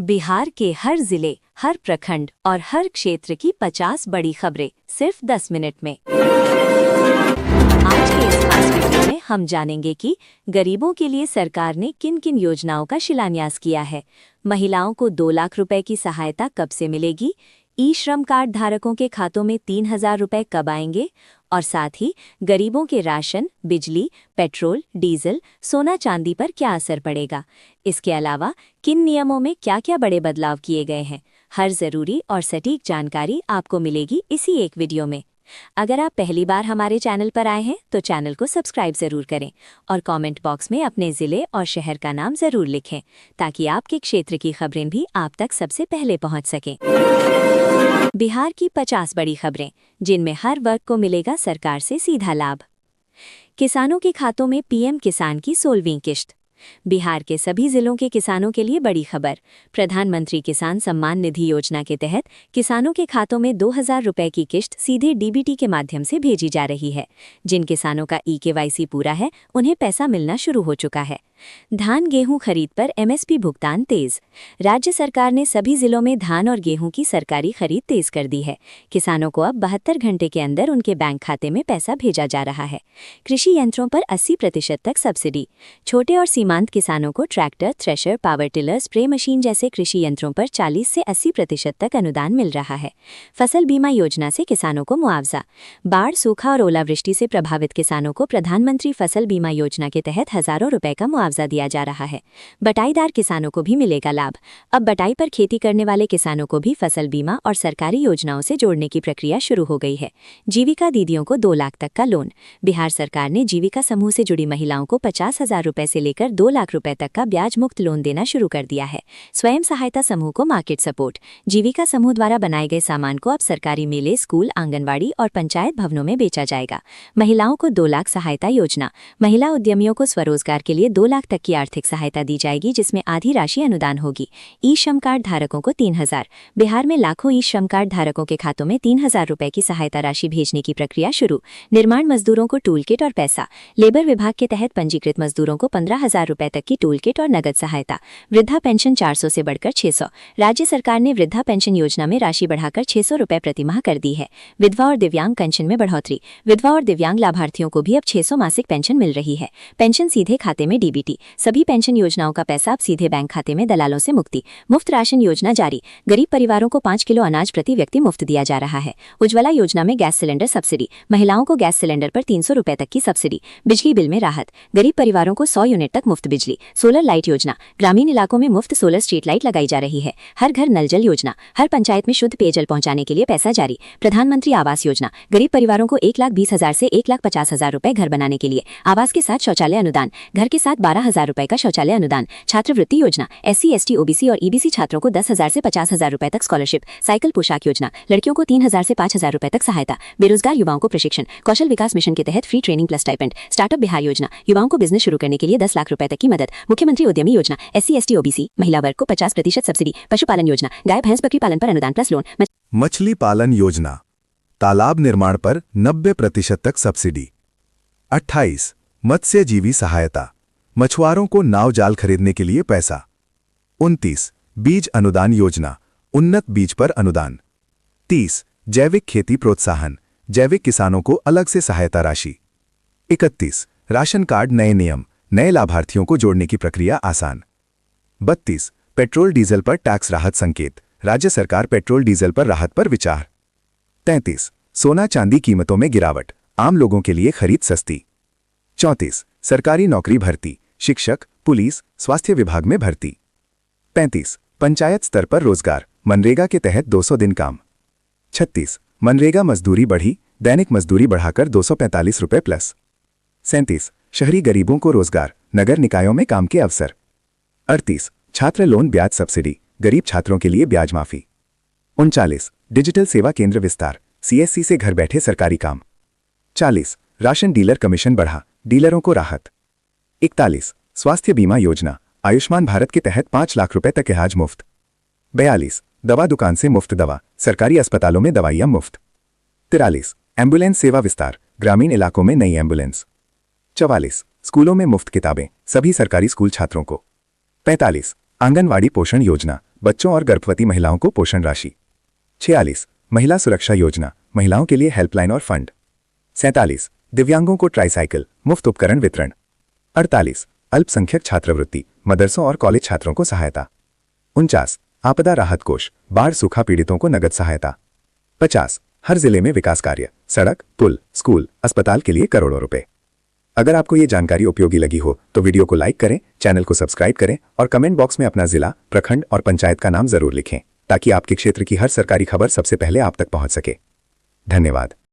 बिहार के हर जिले, हर प्रखंड और हर क्षेत्र की 50 बड़ी खबरें सिर्फ 10 मिनट में। आज के इस खास वीडियो में हम जानेंगे कि गरीबों के लिए सरकार ने किन किन योजनाओं का शिलान्यास किया है, महिलाओं को 2 लाख रुपए की सहायता कब से मिलेगी, ई श्रम कार्ड धारकों के खातों में 3,000 रुपए कब आएंगे और साथ ही गरीबों के राशन, बिजली, पेट्रोल, डीजल, सोना चांदी पर क्या असर पड़ेगा। इसके अलावा किन नियमों में क्या क्या बड़े बदलाव किए गए हैं। हर जरूरी और सटीक जानकारी आपको मिलेगी इसी एक वीडियो में। अगर आप पहली बार हमारे चैनल पर आए हैं तो चैनल को सब्सक्राइब जरूर करें और कमेंट बॉक्स में अपने जिले और शहर का नाम जरूर लिखें ताकि आपके क्षेत्र की खबरें भी आप तक सबसे पहले पहुंच सकें। बिहार की 50 बड़ी खबरें जिनमें हर वर्ग को मिलेगा सरकार से सीधा लाभ। किसानों के खातों में पीएम किसान की 16वीं किश्त। बिहार के सभी जिलों के किसानों के लिए बड़ी खबर। प्रधानमंत्री किसान सम्मान निधि योजना के तहत किसानों के खातों में 2,000 रुपए की किश्त सीधे डीबीटी के माध्यम से भेजी जा रही है। जिन किसानों का ई-केवाईसी पूरा है उन्हें पैसा मिलना शुरू हो चुका है। धान गेहूं खरीद पर एमएसपी भुगतान तेज। राज्य सरकार ने सभी जिलों में धान और गेहूं की सरकारी खरीद तेज कर दी है। किसानों को अब 72 घंटे के अंदर उनके बैंक खाते में पैसा भेजा जा रहा है। कृषि यंत्रों पर 80% तक सब्सिडी। छोटे और सीमांत किसानों को tractor, thresher, power tiller, spray machine जैसे कृषि यंत्रों पर 40 से 80% तक अनुदान मिल रहा है। फसल बीमा योजना से किसानों को मुआवजा। बाढ़, सूखा और ओलावृष्टि से प्रभावित किसानों को प्रधानमंत्री फसल बीमा योजना के तहत हजारों रुपए का मुआवजा दिया जा रहा है। बटाईदार किसानों को भी मिलेगा लाभ। अब बटाई पर खेती करने वाले किसानों को भी फसल बीमा और सरकारी योजनाओं से जोड़ने की प्रक्रिया शुरू हो गई है। जीविका दीदियों को 2 लाख तक का लोन। बिहार सरकार ने जीविका समूह से जुड़ी महिलाओं को 50,000 रुपए से लेकर 2 लाख रुपए तक का ब्याज मुक्त लोन देना शुरू कर दिया है। स्वयं सहायता समूह को मार्केट सपोर्ट। जीविका समूह द्वारा बनाए गए सामान को अब सरकारी मेले, स्कूल, आंगनबाड़ी और पंचायत भवनों में बेचा जाएगा। महिलाओं को 2 लाख सहायता योजना। महिला उद्यमियों को स्वरोजगार के लिए 2 लाख तक की आर्थिक सहायता दी जाएगी, जिसमें आधी राशि अनुदान होगी। ई श्रम कार्ड धारकों को 3,000। बिहार में लाखों ई श्रम कार्ड धारकों के खातों में 3,000 रुपए की सहायता राशि भेजने की प्रक्रिया शुरू। निर्माण मजदूरों को टूल किट और पैसा। लेबर विभाग के तहत पंजीकृत मजदूरों को 15,000 रुपए तक की टूल किट और नगद सहायता। वृद्धा पेंशन 400 से बढ़कर 600। राज्य सरकार ने वृद्धा पेंशन योजना में राशि बढ़ाकर 600 रुपए प्रतिमाह कर दी है। विधवा और दिव्यांग पेंशन में बढ़ोतरी। विधवा और दिव्यांग लाभार्थियों को भी अब 600 मासिक पेंशन मिल रही है। पेंशन सीधे खाते में डीबीटी। सभी पेंशन योजनाओं का पैसा अब सीधे बैंक खाते में, दलालों से मुक्ति। मुफ्त राशन योजना जारी। गरीब परिवारों को 5 किलो अनाज प्रति व्यक्ति मुफ्त दिया जा रहा है। उज्ज्वला योजना में गैस सिलेंडर सब्सिडी। महिलाओं को गैस सिलेंडर पर 300 रुपए तक की सब्सिडी। बिजली बिल में राहत। गरीब परिवारों को 100 यूनिट तक मुफ्त बिजली। सोलर लाइट योजना। ग्रामीण इलाकों में मुफ्त सोलर स्ट्रीट लाइट लगाई जा रही है। हर घर नल जल योजना। हर पंचायत में शुद्ध पेयजल पहुंचाने के लिए पैसा जारी। प्रधानमंत्री आवास योजना। गरीब परिवारों को 1,20,000 से 1,50,000 रुपए घर बनाने के लिए। आवास के साथ शौचालय अनुदान। घर के साथ 12,000 रुपए का शौचालय अनुदान। छात्रवृत्ति योजना। SC, ST, OBC और EBC छात्रों को 10,000 से 50,000 रुपए तक स्कॉलरशिप। साइकिल पोशाक योजना। लड़कियों को 3,000 से 5,000 रुपए तक सहायता। बेरोजगार युवाओं को प्रशिक्षण। कौशल विकास मिशन के तहत free training plus stipend. Startup Bihar योजना। युवाओं को बिजनेस शुरू करने के लिए 10 लाख रुपए तक की मदद। मुख्यमंत्री उद्यमी योजना। SC, ST, OBC महिला वर्ग को 50% सब्सिडी। पशुपालन योजना। गाय भैंस बकरी पालन पर अनुदान प्लस लोन। मछली पालन योजना। तालाब निर्माण पर 90% तक सब्सिडी। 28 मत्स्यजीवी सहायता। मछुआरों को नाव जाल खरीदने के लिए पैसा। 29 बीज अनुदान योजना। उन्नत बीज पर अनुदान। 30 जैविक खेती प्रोत्साहन। जैविक किसानों को अलग से सहायता राशि। 31 राशन कार्ड नए नियम। नए लाभार्थियों को जोड़ने की प्रक्रिया आसान। 32 पेट्रोल डीजल पर टैक्स राहत संकेत। राज्य सरकार पेट्रोल डीजल पर राहत पर विचार। 33 सोना चांदी कीमतों में गिरावट। आम लोगों के लिए खरीद सस्ती। 34 सरकारी नौकरी भर्ती। शिक्षक, पुलिस, स्वास्थ्य विभाग में भर्ती। 35 पंचायत स्तर पर रोजगार। मनरेगा के तहत 200 दिन काम। 36 मनरेगा मजदूरी बढ़ी। दैनिक मजदूरी बढ़ाकर 245 रुपए प्लस। 37 शहरी गरीबों को रोजगार। नगर निकायों में काम के अवसर। 38 छात्र लोन ब्याज सब्सिडी। गरीब छात्रों के लिए ब्याज माफी। 39 डिजिटल सेवा केंद्र विस्तार। CSC से घर बैठे सरकारी काम। 40 राशन डीलर कमीशन बढ़ा। डीलरों को राहत। 41 स्वास्थ्य बीमा योजना। आयुष्मान भारत के तहत 5 लाख रुपए तक इलाज मुफ्त। 42 दवा दुकान से मुफ्त दवा। सरकारी अस्पतालों में दवाइयां मुफ्त। 43 एम्बुलेंस सेवा विस्तार। ग्रामीण इलाकों में नई एम्बुलेंस। 44 स्कूलों में मुफ्त किताबें। सभी सरकारी स्कूल छात्रों को। 45 आंगनवाड़ी पोषण योजना, बच्चों और गर्भवती महिलाओं को पोषण राशि। 46, महिला सुरक्षा योजना, महिलाओं के लिए हेल्पलाइन और फंड। 47, दिव्यांगों को ट्राईसाइकिल, मुफ्त उपकरण वितरण। 48, अल्पसंख्यक छात्रवृत्ति, मदरसों और कॉलेज छात्रों को सहायता। 49, आपदा राहत कोष, बाढ़ सूखा पीड़ितों को नगद सहायता। 50, हर जिले में विकास कार्य, सड़क, पुल, स्कूल, अस्पताल के लिए करोड़ों रुपए। अगर आपको ये जानकारी उपयोगी लगी हो तो वीडियो को लाइक करें, चैनल को सब्सक्राइब करें और कमेंट बॉक्स में अपना जिला, प्रखंड और पंचायत का नाम जरूर लिखें ताकि आपके क्षेत्र की हर सरकारी खबर सबसे पहले आप तक पहुंच सके। धन्यवाद।